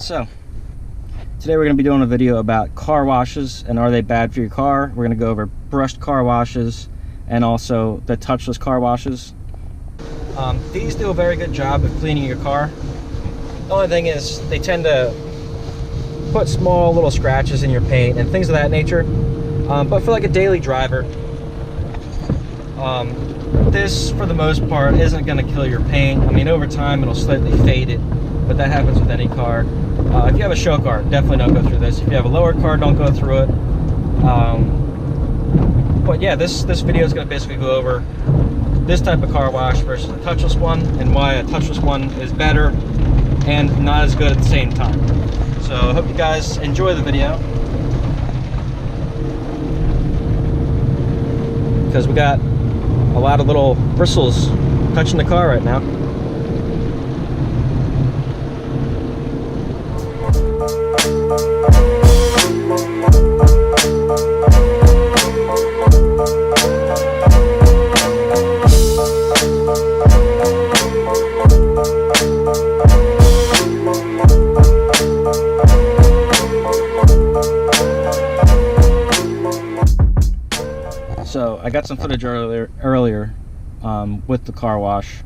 so today we're going to be doing a video about car washes and are they bad for your car. We're going to go over brushed car washes and also the touchless car washes. These do a very good job of cleaning your car. The only thing is they tend to put small little scratches in your paint and things of that nature. But for like a daily driver, this for the most part isn't going to kill your paint. I mean, over time it'll slightly fade it, but that happens with any car. If you have a show car, definitely don't go through this. If you have a lower car, don't go through it. But yeah, this video is going to basically go over this type of car wash versus a touchless one and why a touchless one is better and not as good at the same time. So I hope you guys enjoy the video, because we got a lot of little bristles touching the car right now. So I got some footage earlier with the car wash,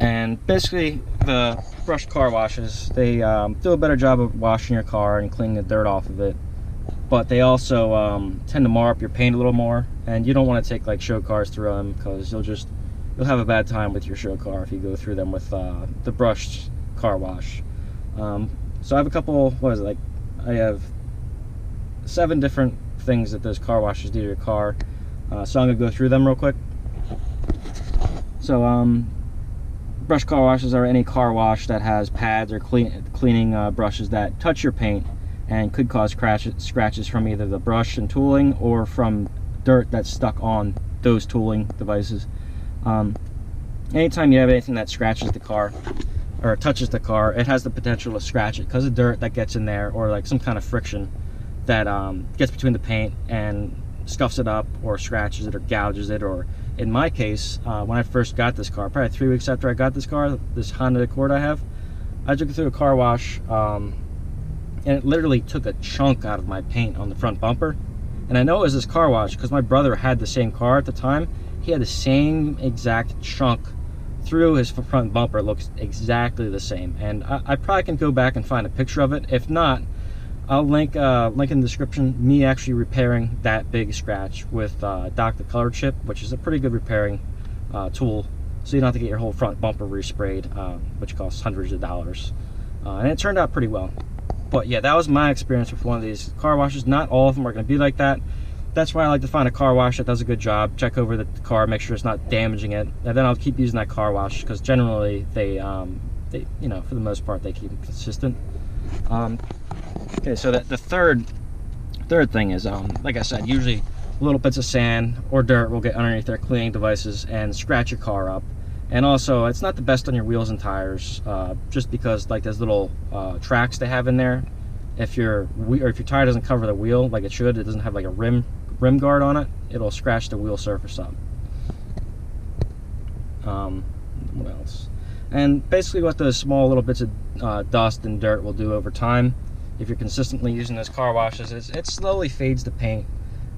and basically the brushed car washes, they do a better job of washing your car and cleaning the dirt off of it, but they also tend to mar up your paint a little more, and you don't want to take like show cars through them, because you'll have a bad time with your show car if you go through them with the brushed car wash. So I have a couple, I have 7 different things that those car washes do to your car. So I'm going to go through them real quick. So brush car washes are any car wash that has pads or cleaning brushes that touch your paint and could cause scratches from either the brush and tooling or from dirt that's stuck on those tooling devices. Anytime you have anything that scratches the car or touches the car, it has the potential to scratch it because of dirt that gets in there, or like some kind of friction that gets between the paint and scuffs it up or scratches it or gouges it. Or in my case, when I first got this car, probably 3 weeks after I got this car, this Honda Accord I have, I took it through a car wash, and it literally took a chunk out of my paint on the front bumper. And I know it was this car wash because my brother had the same car at the time. He had the same exact chunk through his front bumper. It looks exactly the same, and I probably can go back and find a picture of it. If not, I'll link in the description me actually repairing that big scratch with Dr. Color Chip, which is a pretty good repairing tool, so you don't have to get your whole front bumper resprayed, which costs hundreds of dollars. And it turned out pretty well. But yeah, that was my experience with one of these car washes. Not all of them are going to be like that. That's why I like to find a car wash that does a good job, check over the car, make sure it's not damaging it, and then I'll keep using that car wash, because generally they you know, for the most part, they keep it consistent. Okay, so the third thing is, like I said, usually little bits of sand or dirt will get underneath their cleaning devices and scratch your car up. And also, it's not the best on your wheels and tires, just because like those little tracks they have in there. If your tire doesn't cover the wheel like it should, it doesn't have like a rim guard on it, it'll scratch the wheel surface up. What else? And basically what those small little bits of dust and dirt will do over time, if you're consistently using those car washes, is it slowly fades the paint.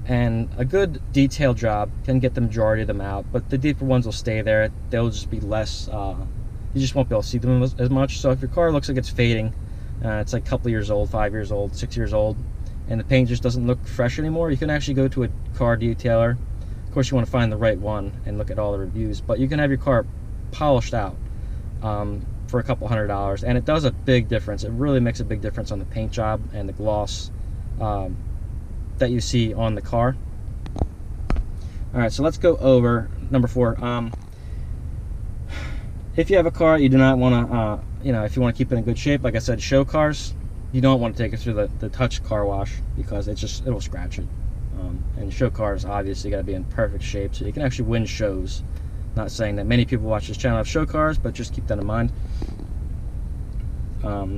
And a good detail job can get the majority of them out, but the deeper ones will stay there. They'll just be less, you just won't be able to see them as much. So if your car looks like it's fading, it's like a couple years old, 5 years old, 6 years old, and the paint just doesn't look fresh anymore, you can actually go to a car detailer. Of course, you want to find the right one and look at all the reviews, but you can have your car polished out for a couple $100, and it does a big difference. It really makes a big difference on the paint job and the gloss that you see on the car. All right, so let's go over number 4. If you have a car you do not want to, you know, if you want to keep it in good shape, like I said, show cars, you don't want to take it through the touch car wash, because it'll scratch it. And show cars obviously got to be in perfect shape so you can actually win shows. Not saying that many people watch this channel have show cars, but just keep that in mind.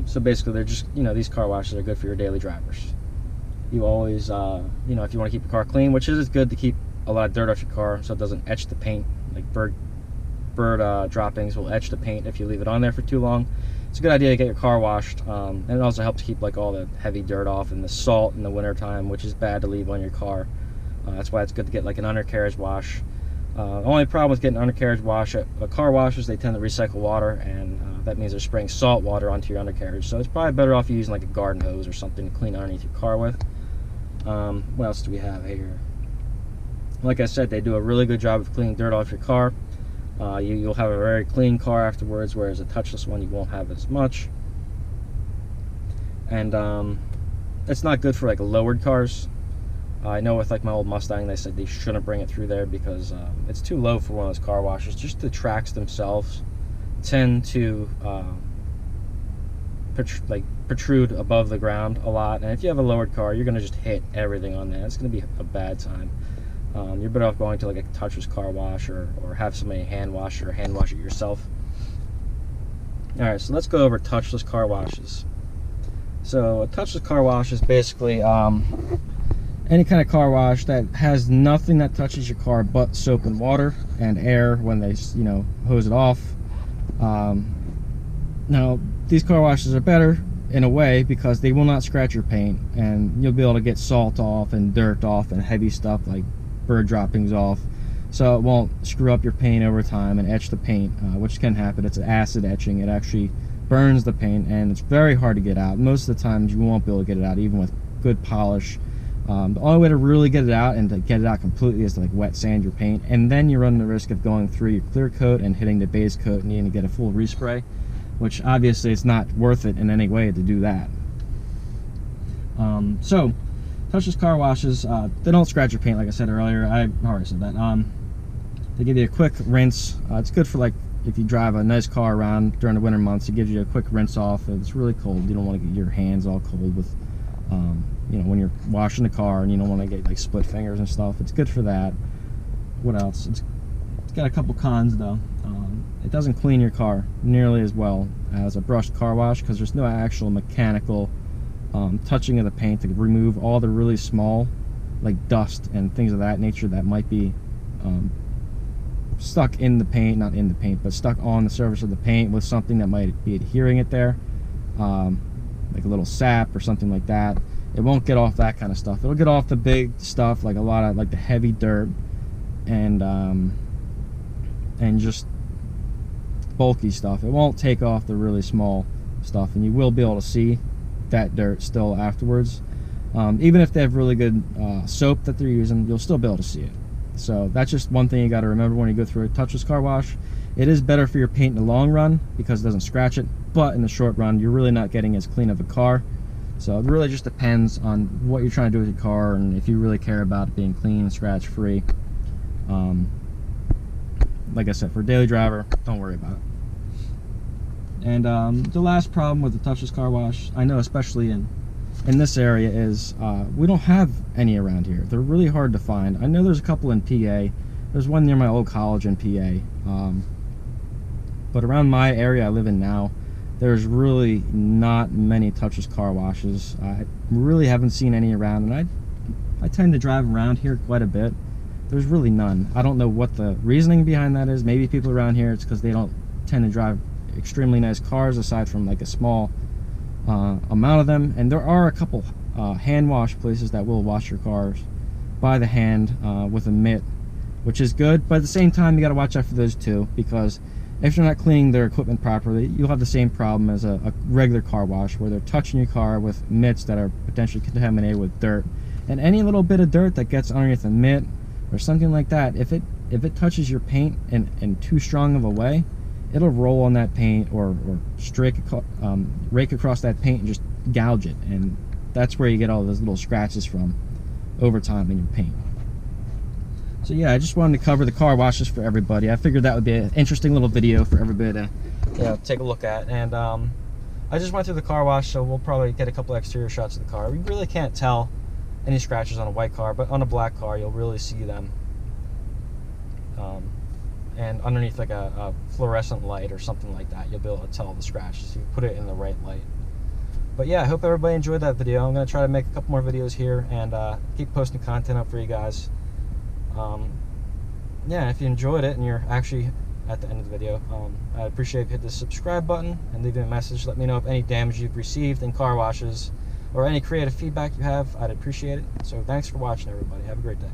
So basically, they're just, you know, these car washes are good for your daily drivers. You always, you know, if you want to keep your car clean, which is good to keep a lot of dirt off your car so it doesn't etch the paint. Like bird droppings will etch the paint if you leave it on there for too long. it's a good idea to get your car washed, and it also helps keep like all the heavy dirt off and the salt in the wintertime, which is bad to leave on your car. That's why it's good to get like an undercarriage wash. Only problem with getting undercarriage wash at car washes, they tend to recycle water, and that means they're spraying salt water onto your undercarriage. So it's probably better off using like a garden hose or something to clean underneath your car with. What else do we have here? Like I said, they do a really good job of cleaning dirt off your car. You'll have a very clean car afterwards, whereas a touchless one you won't have as much. And it's not good for like lowered cars. I know with like my old Mustang, they said they shouldn't bring it through there because it's too low for one of those car washes. Just the tracks themselves tend to protrude above the ground a lot, and if you have a lowered car, you're going to just hit everything on there. It's going to be a bad time. You're better off going to like a touchless car wash, or have somebody hand wash it yourself. Alright, so let's go over touchless car washes. So a touchless car wash is basically any kind of car wash that has nothing that touches your car but soap and water and air when they, you know, hose it off. Now, these car washes are better in a way because they will not scratch your paint, and you'll be able to get salt off and dirt off and heavy stuff like bird droppings off, so it won't screw up your paint over time and etch the paint, which can happen. It's acid etching. It actually burns the paint, and it's very hard to get out. Most of the times you won't be able to get it out even with good polish. The only way to really get it out and to get it out completely is to like wet sand your paint, and then you run the risk of going through your clear coat and hitting the base coat and needing to get a full respray, which obviously it's not worth it in any way to do that. So touchless car washes, they don't scratch your paint, like I said earlier. I already said that. They give you a quick rinse. It's good for like if you drive a nice car around during the winter months. It gives you a quick rinse off. If it's really cold, you don't want to get your hands all cold with you know, when you're washing the car, and you don't want to get like split fingers and stuff. It's good for that. What else? It's got a couple cons though. It doesn't clean your car nearly as well as a brushed car wash because there's no actual mechanical touching of the paint to remove all the really small like dust and things of that nature that might be stuck in the paint, not in the paint, but stuck on the surface of the paint with something that might be adhering it there, like a little sap or something like that. It won't get off that kind of stuff. It'll get off the big stuff, like a lot of like the heavy dirt and just bulky stuff. It won't take off the really small stuff, and you will be able to see that dirt still afterwards. Even if they have really good soap that they're using, you'll still be able to see it. So that's just one thing you got to remember when you go through a touchless car wash. It is better for your paint in the long run because it doesn't scratch it, but in the short run you're really not getting as clean of a car. So it really just depends on what you're trying to do with your car and if you really care about it being clean and scratch free. Like I said, for a daily driver, don't worry about it. And the last problem with the touchless car wash, I know especially in this area, is we don't have any around here. They're really hard to find. I know there's a couple in PA. There's one near my old college in PA. But around my area I live in now, there's really not many touchless car washes. I really haven't seen any around, and I tend to drive around here quite a bit. There's really none. I don't know what the reasoning behind that is. Maybe people around here, it's because they don't tend to drive extremely nice cars aside from like a small amount of them. And there are a couple hand wash places that will wash your cars by the hand with a mitt, which is good, but at the same time you got to watch out for those too, because if you're not cleaning their equipment properly, you'll have the same problem as a regular car wash, where they're touching your car with mitts that are potentially contaminated with dirt. And any little bit of dirt that gets underneath a mitt or something like that, if it touches your paint in too strong of a way, it'll roll on that paint or rake across that paint and just gouge it. And that's where you get all those little scratches from over time in your paint. So yeah, I just wanted to cover the car washes for everybody. I figured that would be an interesting little video for everybody to take a look at. And I just went through the car wash, so we'll probably get a couple exterior shots of the car. We really can't tell any scratches on a white car, but on a black car you'll really see them. And underneath like a fluorescent light or something like that, you'll be able to tell the scratches if you put it in the right light. But yeah, I hope everybody enjoyed that video. I'm going to try to make a couple more videos here and keep posting content up for you guys. Yeah, if you enjoyed it and you're actually at the end of the video. I'd appreciate if you hit the subscribe button and leave me a message. Let me know if any damage you've received in car washes or any creative feedback you have. I'd appreciate it. So thanks for watching, everybody. Have a great day.